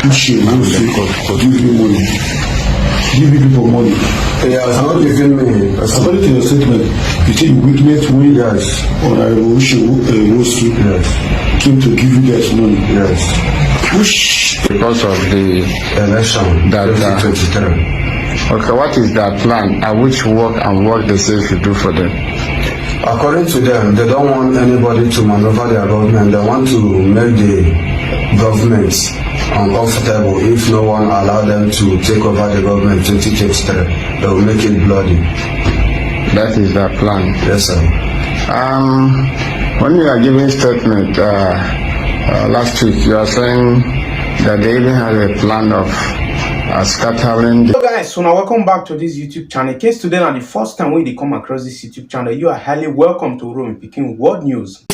pushing and give you money. Give people money. Yes, not giving me. According to your statement, you say you witnessed when you guys on a revolution Wall Street came to give you guys money. Yes. Push. Because of the election that 2023. Okay, what is their plan? And which work they say you should do for them? According to them, they don't want anybody to maneuver their government. They want to make the government uncomfortable. If no one allow them to take over the government 2023, they will make it bloody. That is their plan. Yes, sir. When you are giving statement last week, you are saying that they even have a plan of scattering. Hello guys, so now welcome back to this YouTube channel. In case today na the first time when you come across this YouTube channel, you are highly welcome to Uromi Pikin World News.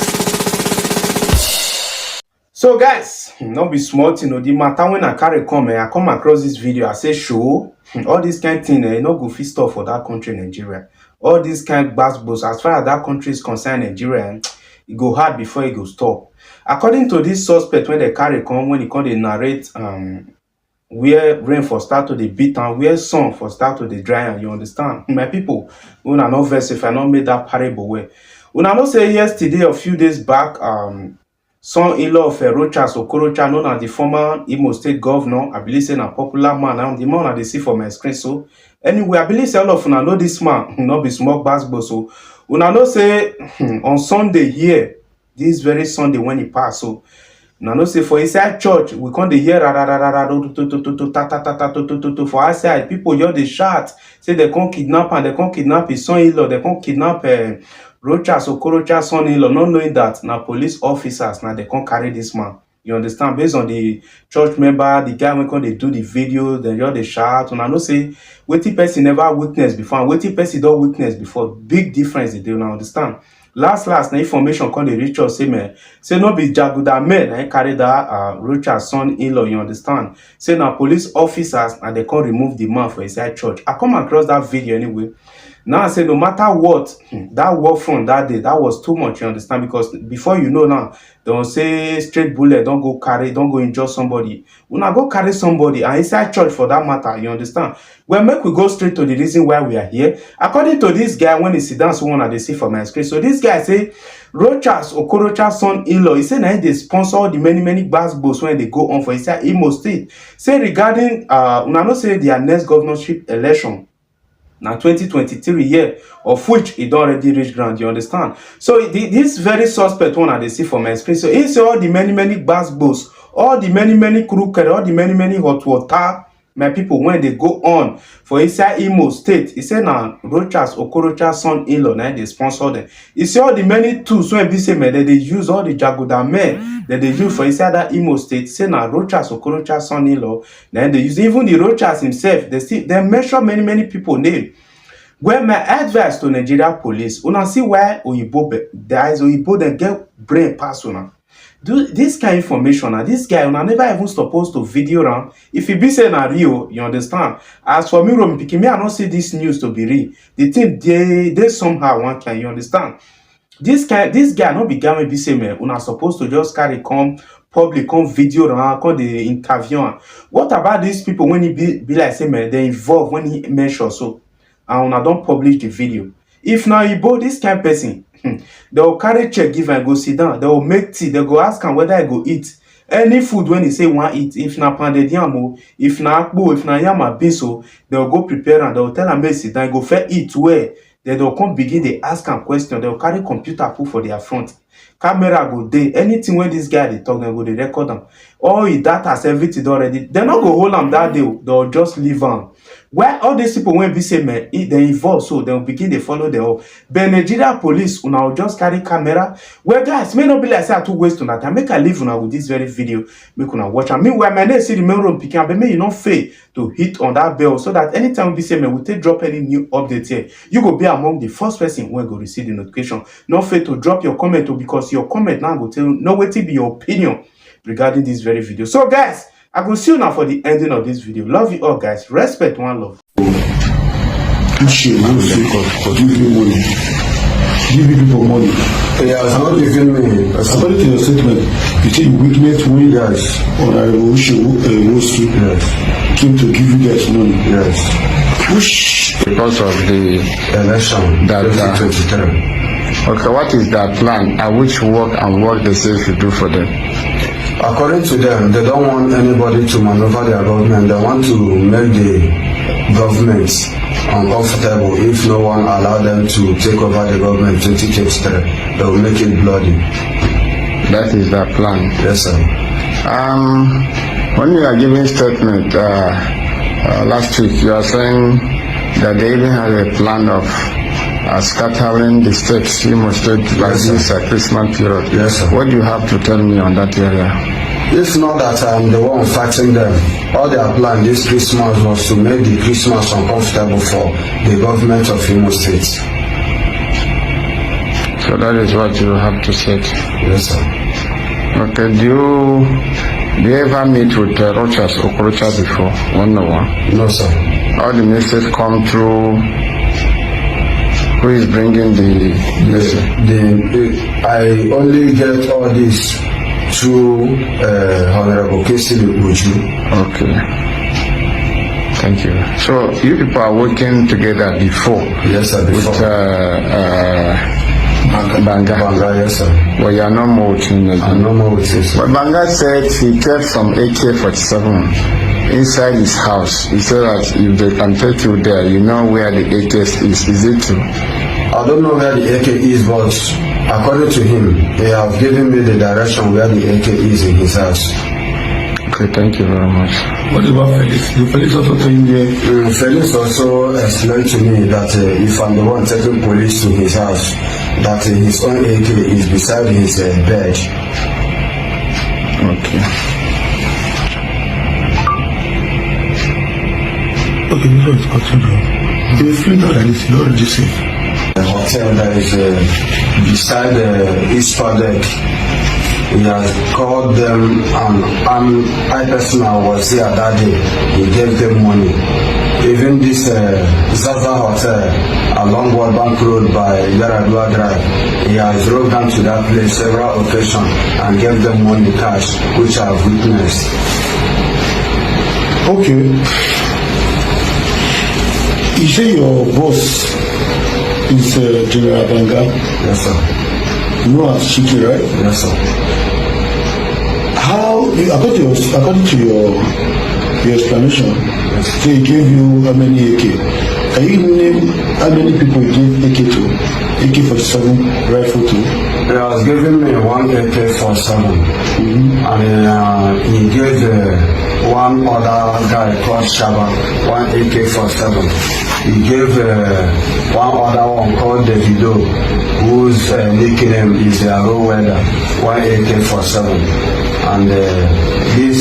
So guys, not be smart, you know, the matter when I come across this video, I say show all this kind of thing, no go fit stuff for that country, Nigeria. All this kind of bass as far as that country is concerned, Nigeria, it go hard before it go stop. According to this suspect, when they when he come they narrate where rain for start to the beat and where sun for start to the dry, and you understand, my people, when I know verse if I not made that parable way. When I know say yesterday, a few days back, son-in-law of Rochas Okorocha, known as the former Imo State governor, I believe saying a popular man, and the man I see for my screen. So anyway, I believe say all of una know this man, not be small basketball. So una know say on Sunday here, this very Sunday when he passed. So now no say for inside church we can't hear for outside people hear the shout say they can't kidnap and they can't kidnap his son-in-law, they can't kidnap Rochas Okorocha son-in-law, not knowing that now police officers now they can't carry this man. You understand? Based on the church member, the guy when they do the video, they hear the shout. And I know say waiting person never witnessed before, and waiting person don't witness before. Big difference they do now understand. Last na information come dey reach us say man say no be Jaguda men and carry that Rochas son-in-law, you understand, say na police officers and they can't remove the man for inside church. I come across that video anyway. Now I say no matter what, that war front that day, that was too much, you understand, because before you know now, don't say straight bullet, don't go injure somebody. When I go carry somebody and inside church for that matter, you understand. Well, make we go straight to the reason why we are here. According to this guy, when he sit down, so one they see for my screen. So this guy say Rochas Okorocha son-in-law, he say now they sponsor all the many basketballs when they go on for inside Imo State. Say regarding una know say their next governorship election. Now 2023 year, of which it already reached ground, you understand. So this very suspect one they see for my screen. So he say all the many basketballs, all the many crooked, all the many hot water, my people, when they go on for inside Imo State, he said now Rochas Okorocha son-in-law, now they sponsor them. He say all the many tools when they say man, that they use all the Jaguda men that they use for inside that Imo State. Say now Rochas Okorocha son-in-law, then they use even the Rochas himself. They measure many people name. Well, my advice to Nigeria police, una see why Oyibo guys Oyibo they get brain pass una. Do this kind of information, and this guy una never even supposed to video around. If he be saying na real, you understand. As for me, Uromi Pikin, me I don't see this news to be real. The thing they somehow one can, you understand. This guy not be guy be say man, una supposed to just carry come public, come video around, come the interview. What about these people when he be like say man, they involved when he measure so, and una don't publish the video. If now you bought this kind of person, they will carry check, give and go sit down. They will make tea. They go ask him whether I go eat any food when he say want eat. If na pounded yam, if na akbo, if na yam abiso, they will go prepare and they will tell him sit down. Go fair eat where. Then they will come begin. They ask him question. They will carry computer put for their front. Camera go there. Anything when this guy they talk, they go they record them. All his data, everything already. They not go hold them that day. They'll just leave them. Why all these people when be say man, they involved, so they'll begin they follow the whole. But Nigeria police will just carry camera. Well, guys, may not be like say I too waste on that time. Make I leave una with this very video. Make una watch. And meanwhile, my name see the Uromi Pikin, but may you not fail to hit on that bell so that anytime we say man, we take drop any new update here, you go be among the first person when go receive the notification. Not fail to drop your comment because your comment now go tell no way to be your opinion regarding this very video. So guys, I will see you now for the ending of this video. Love you all, guys. Respect, one love. Pushing and give you money. Give people money. Yes, not giving me. According to your statement, You say you witnessed when you guys on a Wosu came to give you guys money. Yes. Which Because of the Election That, 2023. okay, what is their plan? And which work they say you should do for them? According to them, they don't want anybody to maneuver their government. They want to make the government uncomfortable. If no one allow them to take over the government 2023, they will make it bloody. That is their plan. Yes, sir. When you are giving statement last week, you are saying that they even have a plan of scattering the states, Imo State, like Yes, sir. this Christmas period. Yes, sir. What do you have to tell me on that area? It's not that I'm the one fighting them. All their plan this Christmas was to make the Christmas uncomfortable for the government of Imo State. So that is what you have to say. Yes, sir. Okay, do you ever meet with Rochas Okorocha before? 101? No, sir. All the message come through. Who is bringing the message? I only get all this through Honorable Kesili Uju. Okay. Thank you. So you people are working together before Yes, sir. Before. with Banga. Banga, yes, sir. Well, you are not more working again. I'm no more with this. But Banga said he kept some AK-47 inside his house. He said that if they can take you there, you know where the AK is. Is it true? I don't know where the AK is, but according to him, he have given me the direction where the AK is in his house. Okay, thank you very much. what about Felix? The Felix also tell you there. Felix also explained to me that if I'm the one taking police to his house, that his own AK is beside his bed. Okay. Okay, this one is continue. The fleet that is not already safe. The hotel that is beside the East Paddock, he has called them, and I personally was there that day. He gave them money. Even this Zaza Hotel along World Bank Road by Yaradua Drive, he has drove down to that place several occasions and gave them money cash, which I have witnessed. Okay. You say your boss is General Banga. Yes, sir. You know as Chiki, right? Yes, sir. According to your explanation, so he gave you how many AK? Can you name how many people he gave AK to? AK-47 rifle to? He has given me one AK-47, and he gave one other guy called Shaba one AK-47. He gave one other one called Davido, whose nickname is Arrow Weather, one AK-47. And his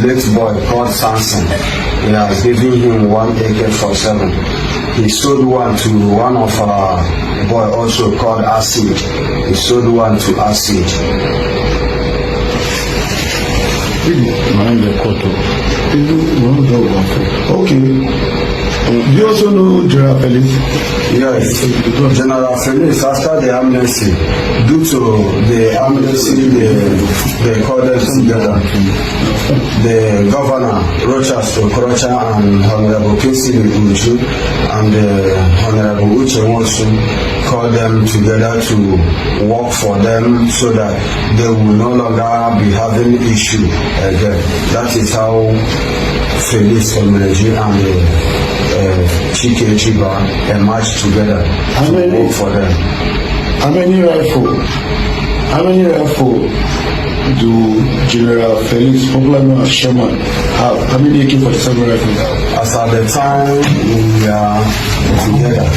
late boy called Samson, he has given him one AK-47. He sold one to one of our boy also called Acid. He sold one to Acid. Okay. You also know General Felix? Yes, General Felix, after the amnesty, due to the amnesty, they called them together. The governor, Rochas Okorocha, and Honorable Kesili Uju, and Honorable Uche Monsu called them together to work for them so that they will no longer be having issue again. That is how Felix Omereji and Chike Chiba emerged together to work for them. How many rifle do General Felix, popular known as Sherman, have? How many AK-47 rifles have? As at the time we are together,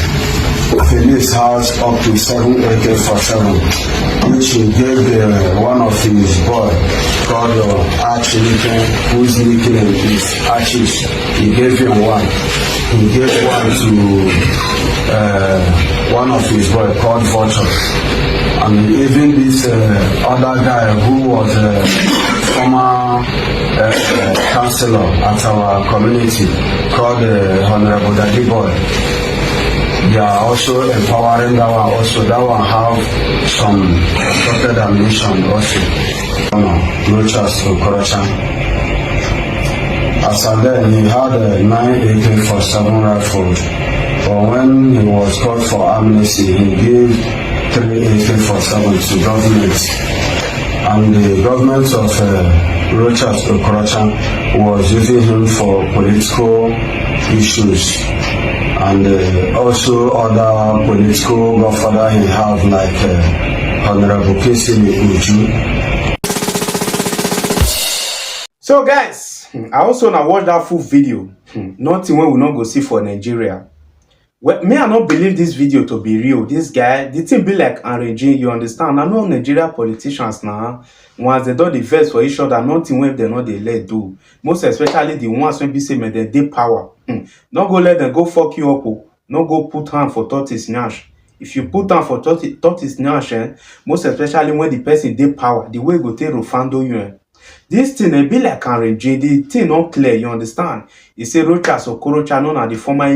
Felix has up to 7 AK-47, which he gave one of his boy called Archie, whose nickname is Archie. He gave him one. He gave one to one of his boy called Vulture. And even this other guy who was a former councillor at our community called Honorable Daddy Boy. they are also empowering that one also. That one have some rocket ammunition also. Rochas Okorocha. As at then, he had a 9 AK-47 rifle, but when he was called for amnesty, he gave 3 AK-47 to government, and the government of Rochas Okorocha was using him for political issues, and also other political godfather he have like Honorable Kesili Uju. So guys, I also now watch that full video. Nothing when we not go see for Nigeria. Well, me I not believe this video to be real. This guy, the thing be like arranging, you understand? I know Nigeria politicians now, once they do the verse for each other, nothing when they know they let do. Most especially the ones when be say me they power. Not go let them go fuck you up. Not go put hand for tortoise nash. If you put hand for tortoise nash, most especially when the person they power, the way go take refando you. This thing be like arranging, the thing not clear, you understand? He say Rochas Okorocha, known as the former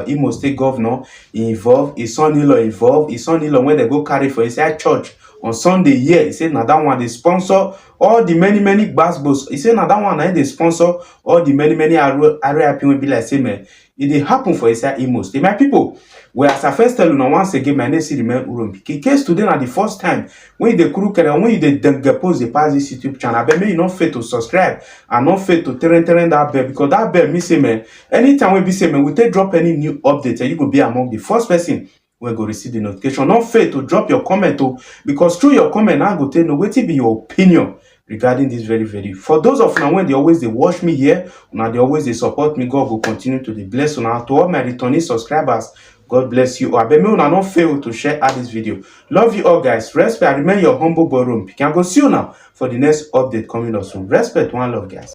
Imo State governor, involved, his son-in-law involved, his son-in-law when they go carry for inside church on Sunday here. He said now that one they sponsor all the many basketballs. He said now that one they sponsor all the many area people be like say man. It dey happen for inside Imo State. My people, well, as I first tell you now once again, my name is Remain Urumpi. In case today na the first time when you dey crooked and when you dey post the pass this YouTube channel, but may you not fail to subscribe and not fail to turn that bell, because that bell me say man, anytime we be say man, we take drop any new update and you go be among the first person we go receive the notification. Not fail to drop your comment too, because through your comment I go tell you wetin be your opinion regarding this very. For those of now when they always watch me here, now they always support me, God will continue to bless you. Now to all my returning subscribers, God bless you. I bet me not fail to share this video. Love you all guys. Respect. Remain your humble boy Rumpi. Can go see you now for the next update coming up soon. Respect, one love guys.